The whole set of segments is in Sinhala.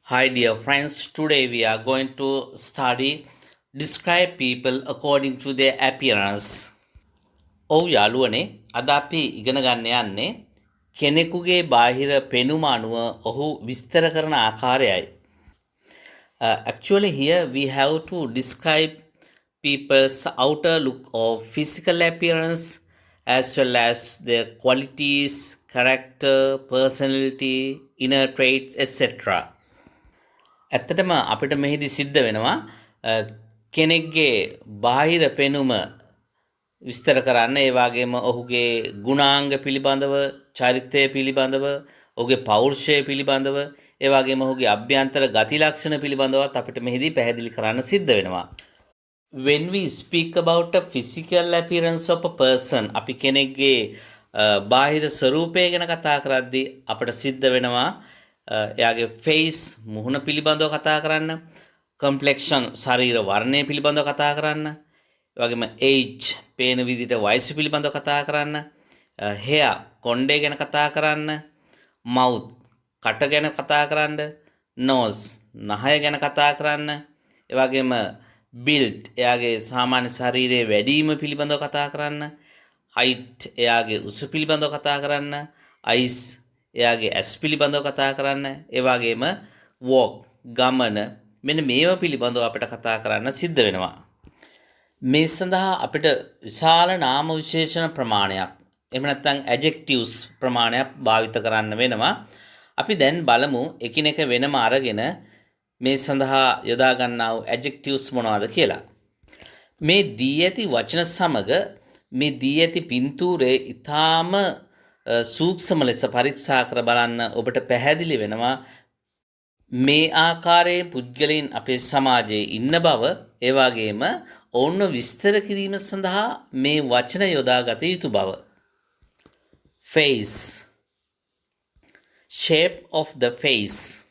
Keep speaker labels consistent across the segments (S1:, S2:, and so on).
S1: Hi, dear friends. Today we are going to study describe people according to their appearance. ඔව් යාළුවනේ අද අපි ඉගෙන ගන්න යන්නේ කෙනෙකුගේ බාහිර පෙනුම අනුව ඔහු විස්තර කරන ආකාරයයි. Actually here we have to describe people's outer look of physical appearance as well as their qualities, character, personality, inner traits, etc. ඇත්තටම අපිට මෙහිදී සිද්ධ වෙනවා කෙනෙක්ගේ බාහිර පෙනුම විස්තර කරන්න ඒ වගේම ඔහුගේ ගුණාංග පිළිබඳව චරිතය පිළිබඳව ඔහුගේ පෞරුෂය පිළිබඳව ඒ වගේම ඔහුගේ අභ්‍යන්තර ගති ලක්ෂණ පිළිබඳවත් අපිට මෙහිදී පැහැදිලි කරන්න සිද්ධ වෙනවා. When we speak about a physical appearance of a person අපි කෙනෙක්ගේ බාහිර ස්වරූපය ගැන කතා කරද්දී අපිට සිද්ධ වෙනවා එයාගේ ෆේස් මුහුණ පිළිබඳව කතා කරන්න, කම්ප්ලෙක්ෂන් ශරීර වර්ණය පිළිබඳව කතා කරන්න, ඒ වගේම ඒජ් පේන විදිහට වයස පිළිබඳව කතා කරන්න, hair කොණ්ඩේ ගැන කතා කරන්න, mouth කට ගැන කතා කරන්න, nose නහය ගැන කතා කරන්න, ඒ වගේම build එයාගේ සාමාන්‍ය ශරීරයේ වැඩිම පිළිබඳව කතා කරන්න, height එයාගේ උස පිළිබඳව කතා කරන්න, eyes එයාගේ ඇස් පිළිබඳව කතා කරන්න, ඒ වගේම walk ගමන මෙන්න මේවා පිළිබඳව අපිට කතා කරන්න සිද්ධ වෙනවා. මේ සඳහා අපිට විශාල නාම විශේෂණ ප්‍රමාණයක් එහෙම නැත්නම් adjectives ප්‍රමාණයක් භාවිත කරන්න වෙනවා. අපි දැන් බලමු එකිනෙක වෙනම අරගෙන මේ සඳහා යොදා ගන්නා වූ adjectives මොනවාද කියලා. මේ දී ඇති වචන සමග මේ දී ඇති පින්තූරේ ඊටාම සූක්ෂම ලෙස පරීක්ෂා කර බලන්න ඔබට පැහැදිලි වෙනවා මේ ආකාරයෙන් පුද්ගලයන් අපේ සමාජයේ ඉන්න බව ඒ වගේම ඔවුන්ව විස්තර කිරීම සඳහා මේ වචන යොදා ගත යුතු බව. face, shape of the face.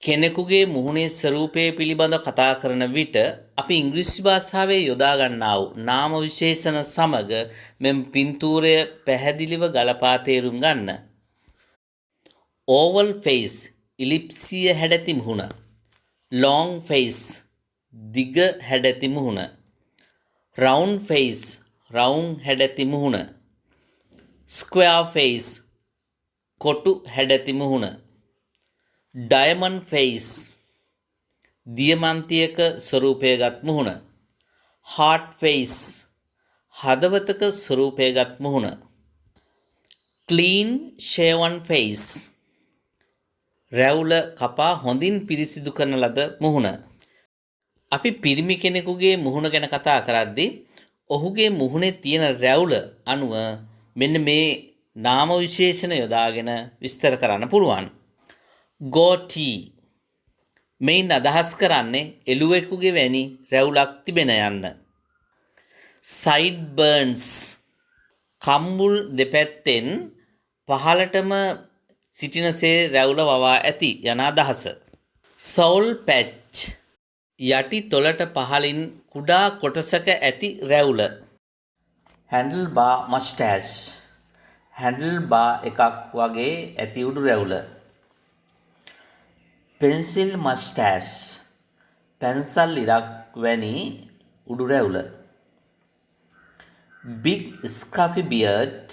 S1: කෙනෙකුගේ මුහුණේ ස්වරූපය පිළිබඳ කතා කරන විට අපි ඉංග්‍රීසි භාෂාවේ යොදා ගන්නා වූ නාම විශේෂණ සමග මෙම පින්තූරය පැහැදිලිව ගලපා තේරුම් ගන්න. oval face ඉලිප්සිය හැඩැති මුහුණ. long face දිග හැඩැති මුහුණ. round face round හැඩැති මුහුණ. square face කොටු හැඩැති මුහුණ. diamond face දියමන්තියක ස්වරූපයගත් මුහුණ. heart face හදවතක ස්වරූපයගත් මුහුණ. clean shaven face රැවුල කපා හොඳින් පිරිසිදු කරන ලද මුහුණ. අපි පිරිමි කෙනෙකුගේ මුහුණ ගැන කතා කරද්දී ඔහුගේ මුහුණේ තියෙන රැවුල අනුව මෙන්න මේ නාම විශේෂණ යොදාගෙන විස්තර කරන්න පුළුවන්. goatee මෙයින් අදහස් කරන්නේ එළුවෙකුගේ වැනි රැවුලක් තිබෙන යන්න. sideburns කම්බුල් දෙපැත්තෙන් පහළටම සිටිනසේ රැවුල වවා ඇති යන අදහස. soul patch යටි තොලට පහළින් කුඩා කොටසක ඇති රැවුල. handlebar mustache handlebar එකක් වගේ ඇති උඩු රැවුල. pencil mustache පැන්සල් ඉරක් වැනි උඩු රැවුල. big scruffy beard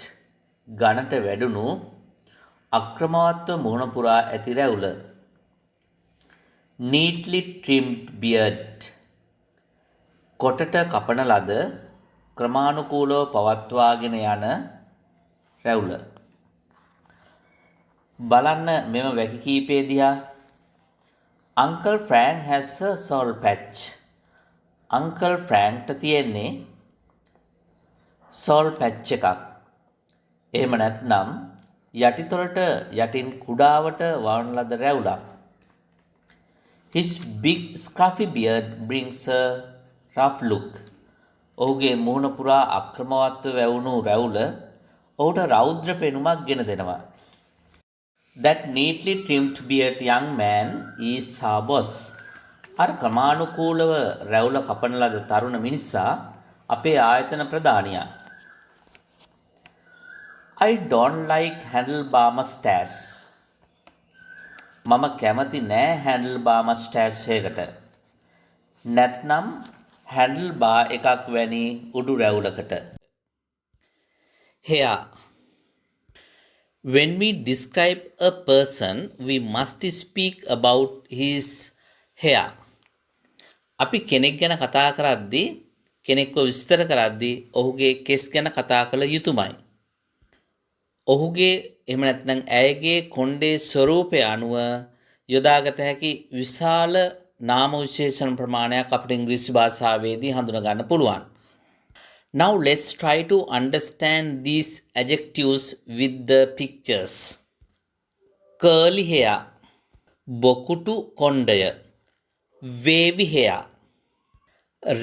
S1: ගණට වැඩුණු අක්‍රමවත්ව මුහුණ පුරා ඇති රැවුල. neatly trimmed beard කොටට කපන ලද ක්‍රමානුකූලව පවත්වාගෙන යන රැවුල. බලන්න මෙම වැකි කීපය දිහා. Uncle Frank has a soul patch. Uncle Frankට තියෙන්නේ soul patch එකක්. එහෙම නැත්නම් යටිතොලට යටින් කුඩාවට වවන ලද රැවුලක්. His big scruffy beard brings a rough look. ඔහුගේ මුහුණ පුරා අක්‍රමවත්ව වැවුණු රැවුල ඔහුට රෞද්‍ර පෙනුමක් ගෙන දෙනවා. That neatly trimmed beard young man is our boss. අර ක්‍රමානුකූලව රැවුල කපන ලද තරුණ මිනිසා අපේ ආයතන ප්‍රධානියා. I don't like handlebar mustache. මම කැමති නෑ හැන්ඩල් බා මස්ටෑෂ් එකකට. නැත්නම් හැන්ඩල් බා එකක් වැනි උඩු රැවුලකට. hair. When we describe a person, we must speak about his hair. අපි කෙනෙක් ගැන කතා කරද්දී කෙනෙක්ව විස්තර කරද්දී ඔහුගේ කෙස් ගැන කතා කළ යුතුමයි. ඔහුගේ එහෙම නැත්නම් ඇයගේ කොණ්ඩේ ස්වරූපය අනුව යොදාගත හැකි විශාල නාම විශේෂණ ප්‍රමාණයක් අපිට ඉංග්‍රීසි භාෂාවේදී හඳුනා ගන්න පුළුවන්. Now let's try to understand these adjectives with the pictures. Curly hair, බොකුටු කොණ්ඩය, wavy hair,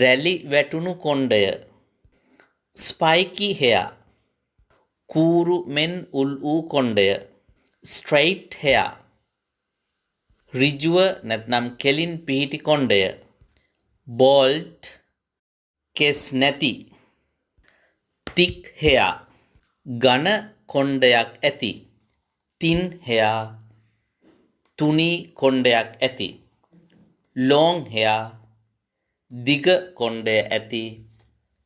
S1: රැලි වැටුණු කොණ්ඩය, spiky hair, කූරු මෙන් උල් වූ කොණ්ඩය, straight hair, ඍජුව නැත්නම් කෙලින් පිහිටි කොණ්ඩය, bald, කෙස් නැති, thick hair, ඝන කොණ්ඩයක් ඇති, thin hair, තුනී කොණ්ඩයක් ඇති, long hair, දිග කොණ්ඩය ඇති,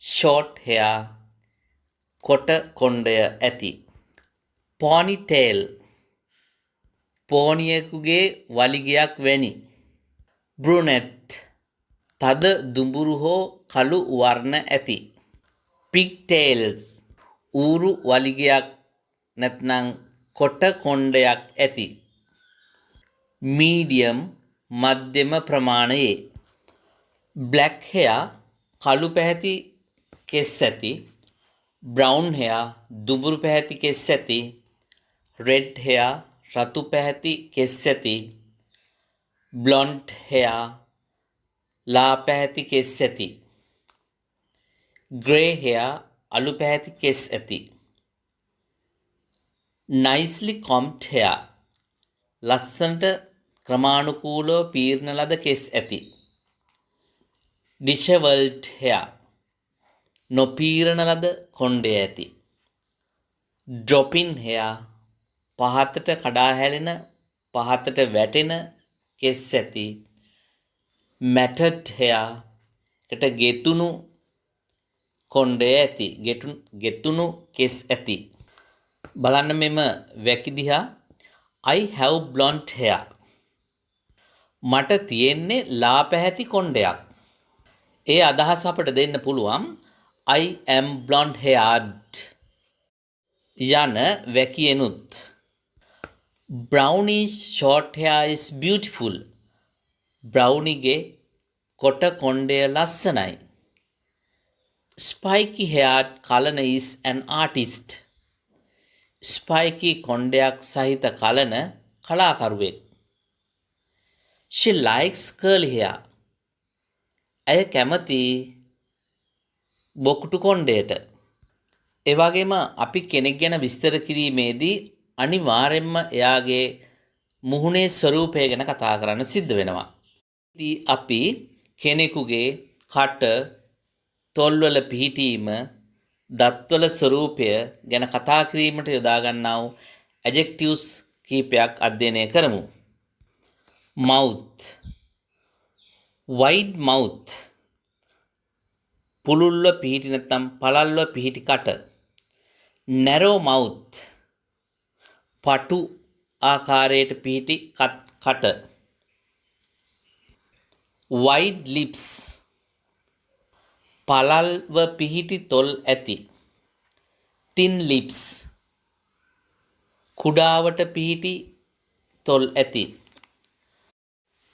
S1: short hair, කොට කොණ්ඩය ඇති, ponytail, පෝනියෙකුගේ වලිගයක් වැනි, brunette, තද දුඹුරු හෝ කළු වර්ණ ඇති, pigtails, ඌරු වලිගයක් නැත්නම් කොට කොණ්ඩයක් ඇති, medium, මධ්‍යම ප්‍රමාණයේ, black hair, කළු පැහැති කෙස් ඇති, brown hair, දුඹුරු පැහැති කෙස් ඇති, red hair, රතු පැහැති කෙස් ඇති, blonde hair, ලා පැහැති කෙස් ඇති, grey hair, අලු පැහැති කෙස් ඇති, nicely combed hair, ලස්සනට ක්‍රමානුකූලව පීරන ලද කෙස් ඇති, dishevelled hair, නොපීරන ලද කොණ්ඩය ඇති, dropping hair, පහතට කඩා හැලෙන පහතට වැටෙන කෙස් ඇති, matted hair, කට ගෙතුණු කොණ්ඩය ඇති, ගෙතුණු කෙස් ඇති. බලන්න මෙම වැකි දිහා. I have blonde hair. මට තියෙන්නේ ලා පැහැති කොණ්ඩයක්. ඒ අදහස අපට දෙන්න පුළුවන් I am blonde haired යන වැකියෙනුත්. Brownish short hair is beautiful. බ්‍රවුනිගේ කොට කොණ්ඩය ලස්සනයි. Spiky haired කලන is an artist. ස්පයිකි කොණ්ඩයක් සහිත කලන කලාකරුවෙක්. She likes curly hair. ඇය කැමති බොකුටු කොණ්ඩයට. ඒ වගේම අපි කෙනෙක් ගැන විස්තර කිරීමේදී අනිවාර්යෙන්ම එයාගේ මුහුණේ ස්වරූපය ගැන කතා කරන්න සිද්ධ වෙනවා. ඉතින් අපි කෙනෙකුගේ කට, තොල්වල පිහිටීම, දත්වල ස්වරූපය ගැන කතා කිරීමට යොදා ගන්නා වූ adjectives කීපයක් අධ්‍යයනය කරමු. mouth, wide mouth, පුළුල්ව පිහිටි නැත්නම් පළල්ව පිහිටි කට, narrow mouth, පටු ආකාරයට පිහිටි කට, wide lips, පළල්ව පිහිටි තොල් ඇති, thin lips, කුඩාවට පිහිටි තොල් ඇති,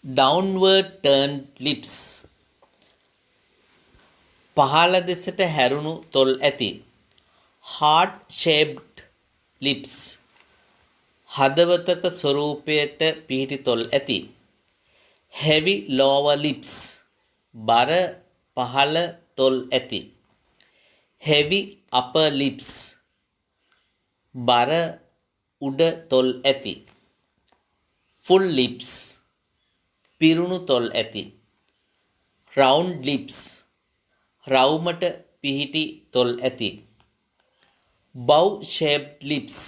S1: downward turned lips, පහළ දෙසට හැරුණු තොල් ඇති, heart shaped lips, හදවතක ස්වරූපයට පිහිටි තොල් ඇති, heavy lower lips, බර පහළ තොල් ඇති, heavy upper lips, බර උඩ තොල් ඇති, full lips, පිරුණු තොල් ඇති, round lips, රවුමට පිහිටි තොල් ඇති, bow shaped lips,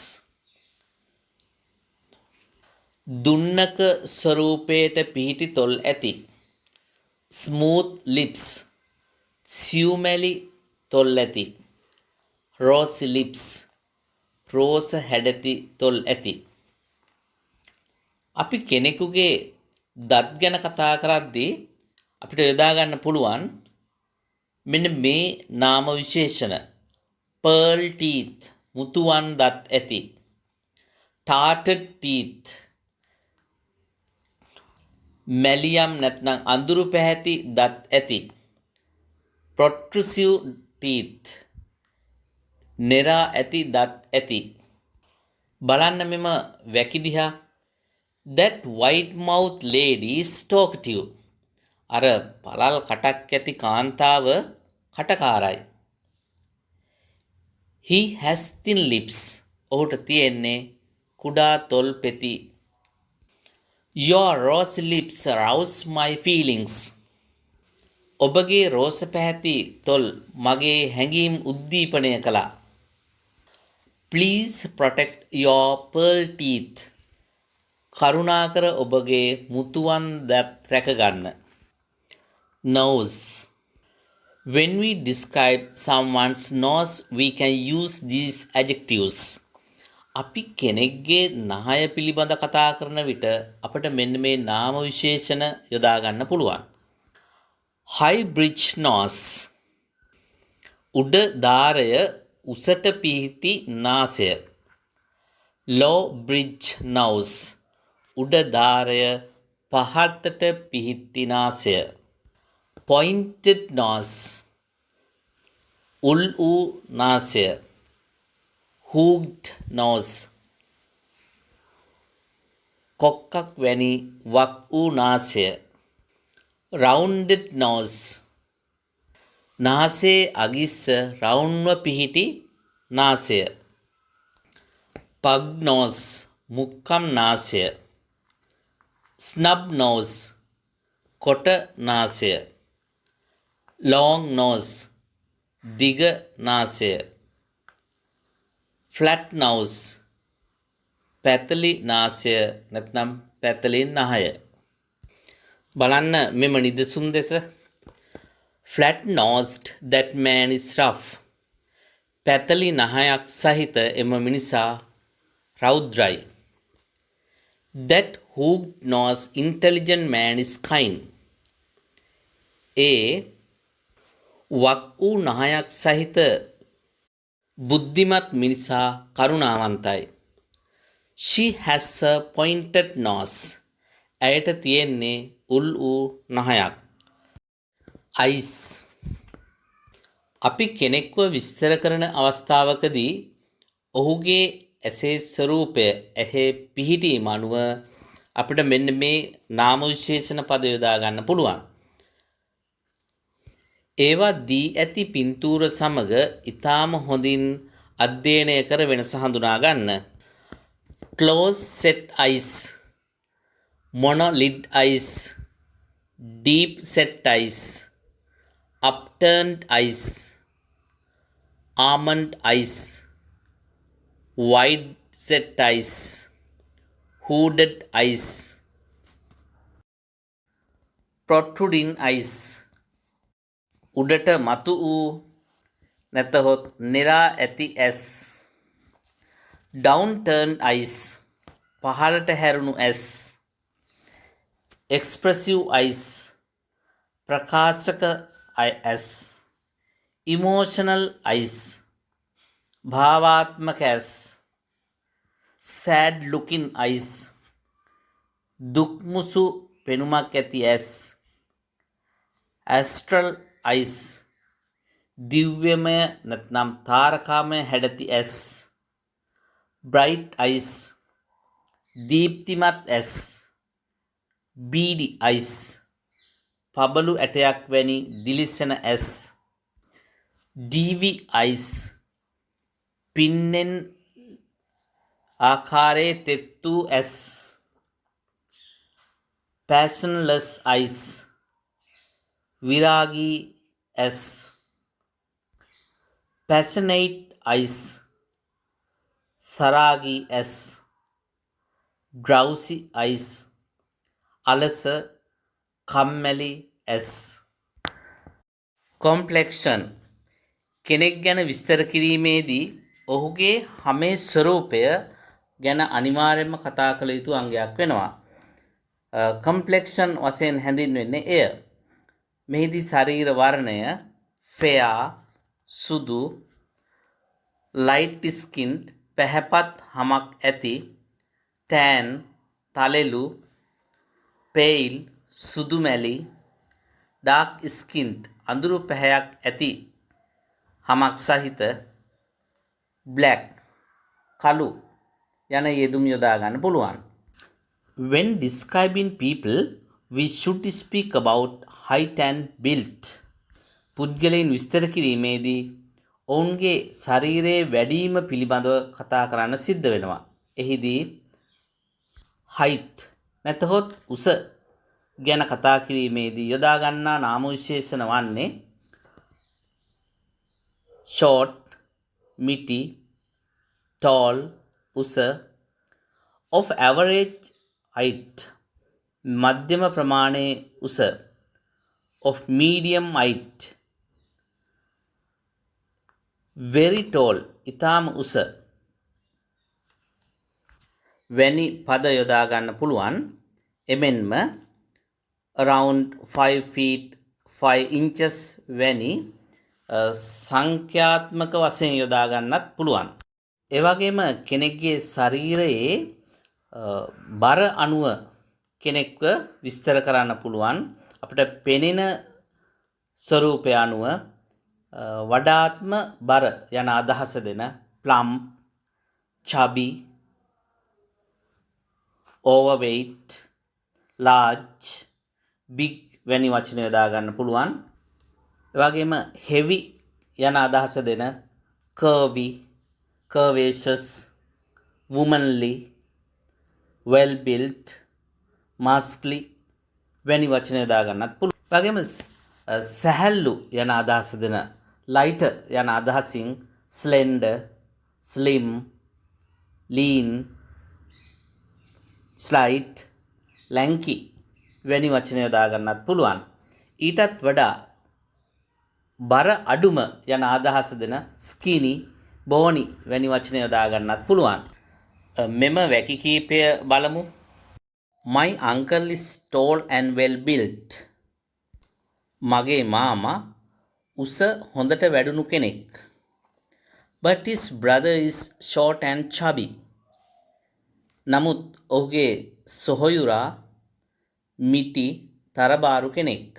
S1: දුන්නක ස්වරූපයට පිහිටි තොල් ඇති. ස්මූත් ලිප්ස් සියුමැලි තොල් ඇති. රෝසි ලිප්ස් රෝස හැඩැති තොල් ඇති. අපි කෙනෙකුගේ දත් ගැන කතා කරද්දී අපිට යොදා ගන්න පුළුවන් මෙන්න මේ නාම විශේෂණ. pearl teeth මුතුවන් දත් ඇති. tarted teeth මැලියම් නැත්නම් අඳුරු පැහැති දත් ඇති. protrusive teeth නෙරා ඇති දත් ඇති. බලන්න මෙම වැකි දිහා. that white mouth lady is talkative. අර පළල් කටක් ඇති කාන්තාව කටකාරයි. he has thin lips. ඔහුට තියෙන්නේ කුඩා තොල් පෙති. your rosy lips arouse my feelings. ඔබගේ රෝස පැහැති තොල් මගේ හැඟීම් උද්දීපනය කළා. please protect your pearl teeth. කරුණාකර ඔබගේ මුතුවන් දත් රැකගන්න. nose. when we describe someone's nose we can use these adjectives. අපි කෙනෙක්ගේ නහය පිළිබඳ කතා කරන විට අපට මෙන්න මේ නාම විශේෂණ යොදා ගන්න පුළුවන්. high bridge nose උඩ දාරය උසට පිහිටි නාසය. low bridge nose උඩ දාරය පහතට පිහිටි නාසය. pointed nose උල් වූ නාසය. hooked nose කොක්කක් වැනි වක් වූ නාසය. rounded nose නාසයේ අගිස්ස රවුන්ව පිහිටි නාසය. pug nose මුක්කම් නාසය. snub nose කොට නාසය. long nose දිග නාසය. flat nose පැතලි නාසය නැත්නම් පැතලි නහය. බලන්න මෙම නිදසුන් දෙස. flat nosed that man is rough. පැතලි නහයක් සහිත එම මිනිසා රෞද්‍රයි. that hooked nose intelligent man is kind. වක් වූ නහයක් සහිත බුද්ධිමත් මිනිසා කරුණාවන්තයි. she has a pointed nose. ඇයට තියෙන්නේ උල් වූ නහයක්. eyes. අපි කෙනෙක්ව විස්තර කරන අවස්ථාවකදී ඔහුගේ ඇසේ ස්වරූපය ඇහි පිහිටීම අනුව අපිට මෙන්න මේ නාම විශේෂණ පද යොදා ගන්න පුළුවන්. ඒවා දී ඇති පින්තූර සමග ඊටාම හොඳින් අධ්‍යයනය කර වෙනස හඳුනා ගන්න. close set eyes, monolid eyes, deep set eyes, upturned eyes, almond eyes, wide set eyes, hooded eyes, protruding eyes උඩට මතු වූ නැතහොත් නිරා ඇති ඇස්. downturned eyes පහළට හැරුණු ඇස්. expressive eyes ප්‍රකාශක ඇස්. emotional eyes භාවාත්මක ඇස්. sad looking eyes දුක්මුසු පෙනුමක් ඇති ඇස්. astral eyes දිව්‍යමය නැත්නම් තාරකාමය හැඩති ඇස්. bright eyes දීප්තිමත් ඇස්. beady eyes පබළු ඇටයක් වැනි දිලිසෙන ඇස්. dewy eyes පින්නෙන් ආකාරයේ තෙත් වූ ඇස්. passionless eyes විරාගී ඇස්. passionate eyes සරාගී ඇස්. drowsy eyes, අලස, කම්මැලි ඇස්. complexion කෙනෙක් ගැන විස්තර කිරීමේදී ඔහුගේ හමේ ස්වරූපය ගැන අනිවාර්යයෙන්ම කතා කළ යුතු අංගයක් වෙනවා. complexion වශයෙන් හැඳින්වෙන්නේ එය. මෙහිදී ශරීර වර්ණය fair සුදු, light skinned පැහැපත් හමක් ඇති, tan තලෙලු, pale සුදු මැලි, dark skinned අඳුරු පැහැයක් ඇති හමක් සහිත, black කළු යන යෙදුම් යොදා ගන්න පුළුවන්. When describing people, we should speak about height and build. පුද්ගලයන් විස්තර කිරීමේදී ඔවුන්ගේ ශරීරයේ වැඩිම පිළිබඳව කතා කරන්න සිද්ධ වෙනවා. එහිදී height නැතහොත් උස ගැන කතා කිරීමේදී යොදා ගන්නා නාම විශේෂණ වන්නේ short, මිටි, tall උස, of average height මධ්‍යම ප්‍රමාණයේ උස, of medium height very tall ඉතාම උස වැනි පද යොදා ගන්න පුළුවන්. එමෙන්ම around 5 feet 5 inches වැනි සංඛ්‍යාත්මක වශයෙන් යොදා ගන්නත් පුළුවන්. ඒ වගේම කෙනෙක්ගේ ශරීරයේ බර අණුව කෙනෙක්ව විස්තර කරන්න පුළුවන්. අපිට පෙනෙන ස්වරූපය අනුව වඩාත්ම බර යන අදහස දෙන plump, chubby, overweight, large, big වැනි වචන යොදා ගන්න පුළුවන්. ඒ වගේම heavy යන අදහස දෙන curvy, curvaceous, womanly, well built, muscly වැනි වචන යොදා ගන්නත් පුළුවන්. ඒ වගේම සැහැල්ලු යන අදහස දෙන lighter යන අදහසින් slender, slim, lean, slight, lanky වැනි වචන යොදා ගන්නත් පුළුවන්. ඊටත් වඩා බර අඩුම යන අදහස දෙන skinny, bony වැනි වචන යොදා ගන්නත් පුළුවන්. මෙම වැකි කීපය බලමු. My uncle is tall and well built. මගේ මාමා උස හොඳට වැඩුණු කෙනෙක්. But his brother is short and chubby. නමුත් ඔහුගේ සොහොයුරා මිටි තරබාරු කෙනෙක්.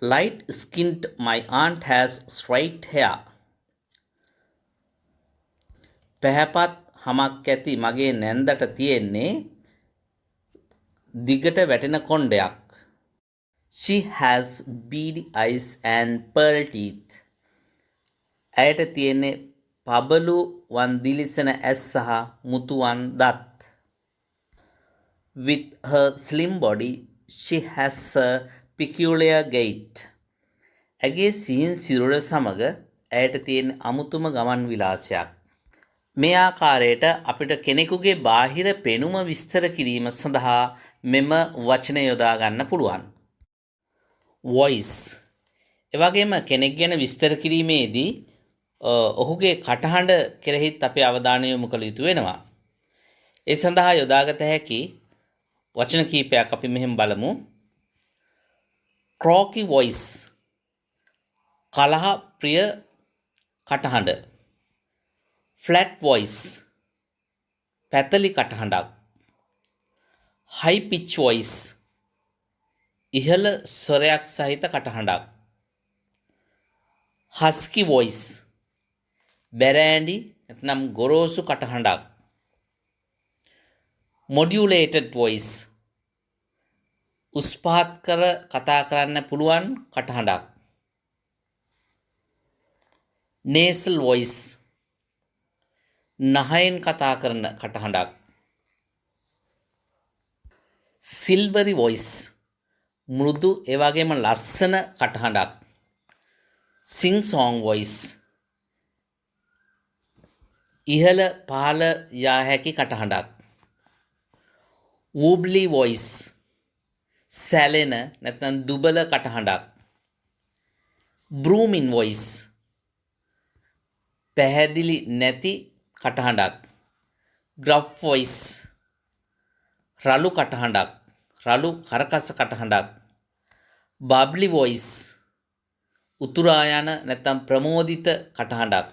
S1: Light skinned my aunt has straight hair. පැහැපත් හමක් ඇති මගේ නැන්දට තියෙන්නේ දිගට වැටෙන කොණ්ඩයක්. She has beady eyes and pearl teeth. ඇයට තියෙන්නේ පබළු වන් දිලිසෙන ඇස් සහ මුතුවන් දත්. With her slim body, she has a peculiar gait. ඇගේ සිහින් සිරුර සමග ඇයට තියෙන අමුතුම ගමන් විලාසයක්. මේ ආකාරයට අපිට කෙනෙකුගේ බාහිර පෙනුම විස්තර කිරීම සඳහා මෙම වචන යොදා ගන්න පුළුවන්. voice. එවැගේම කෙනෙක් ගැන විස්තර කිරීමේදී ඔහුගේ කටහඬ කෙරෙහිත් අපේ අවධානය යොමු කළ යුතු වෙනවා. ඒ සඳහා යොදාගත හැකි වචන කීපයක් අපි මෙහෙම බලමු. croaky voice. කලහ ප්‍රිය කටහඬ. flat voice. පැතලි කටහඬක්. high pitch voice. ඉහළ ස්වරයක් සහිත කටහඬක්. husky voice. බැරෑඬි නැත්නම් ගොරෝසු කටහඬක්. modulated voice. උස් පහත් කර කතා කරන්න පුළුවන් කටහඬක්. nasal voice. නහයෙන් කතා කරන කටහඬක්. silvery voice. මෘදු ඒ වගේම ලස්සන කටහඬක්. sing song voice. ඉහළ පහළ යා හැකි කටහඬක්. wobbly voice සැලෙන නැත්නම් දුබල කටහඬක්. booming voice පැහැදිලි නැති කටහඬක්. gruff voice රළු කටහඬක්, රළු කරකස කටහඬක්. bubbly voice උතුරා යන නැත්නම් ප්‍රමෝදිත කටහඬක්.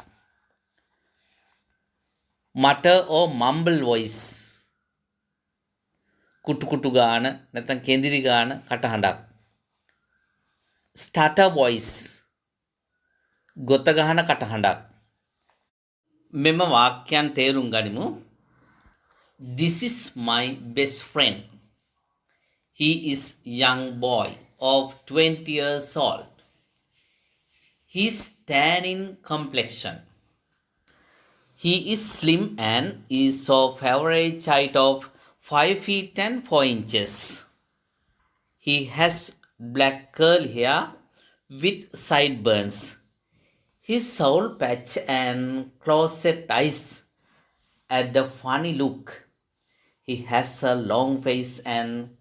S1: mutter or mumble voice කුටු ගාන නැත්නම් කෙඳිරි ගාන කටහඬක්. stutter voice ගොත ගහන කටහඬක්. මෙම වාක්‍යයන් තේරුම් ගනිමු. This is my best friend. He is young boy of 20 years old. His tan in complexion. He is slim and is of average height of 5 feet and 4 inches. He has black curly hair with sideburns. His soul patch and closed eyes add a funny look. He has a long face and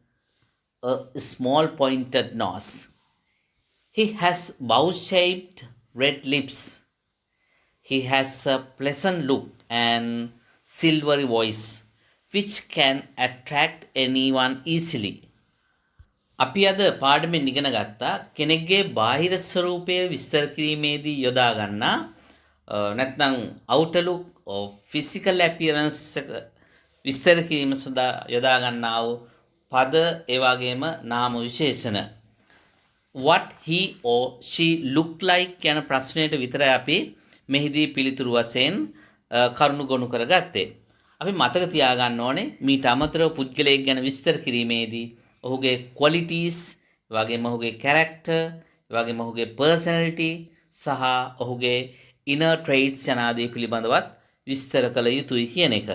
S1: a small pointed nose. He has bow-shaped red lips. He has a pleasant look and silvery voice, which can attract anyone easily. අපි අද පාඩමෙන් ඉගෙන ගත්තා කෙනෙක්ගේ බාහිර ස්වරූපය විස්තර කිරීමේදී යොදා ගන්නා නැත්නම් outer look or physical appearance එක විස්තර කිරීම සඳහා යොදා ගන්නා වූ පද ඒ වගේම නාම විශේෂණ. what he or she look like යන ප්‍රශ්නයට විතරයි අපි මෙහිදී පිළිතුරු වශයෙන් කරුණු ගොනු කරගත්තේ. අපි මතක තියාගන්න ඕනේ මීට අමතරව පුද්ගලයෙක් ගැන විස්තර කිරීමේදී ඔහුගේ qualities, වගේම ඔහුගේ character, වගේම ඔහුගේ personality සහ ඔහුගේ inner traits යනාදී පිළිබඳවත් විස්තර කළ යුතුයි කියන එක.